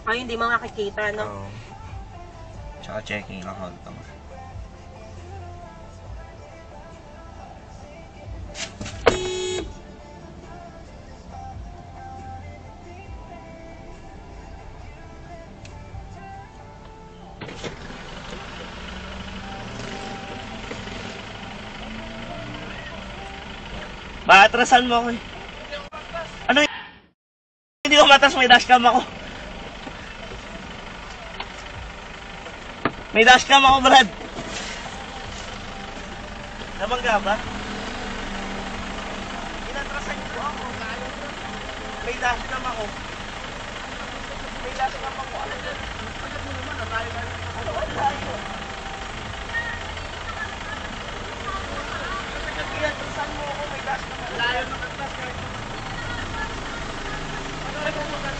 Ay, hindi mo makikita, no? Oo. Tsaka checking account naman. Maatrasan mo ako eh. Ano yun? Hindi ko matras, may dashcam ako. May dashcam ako, Brad. Nabangga ba? Inatrasan niyo ako. May dashcam ako. May dashcam ako. Ano yun? Pagkat mo naman, natayo na. Ano ba tayo? Inatrasan mo ako, may dashcam ako. Layo na katras kahit naman. Ano ba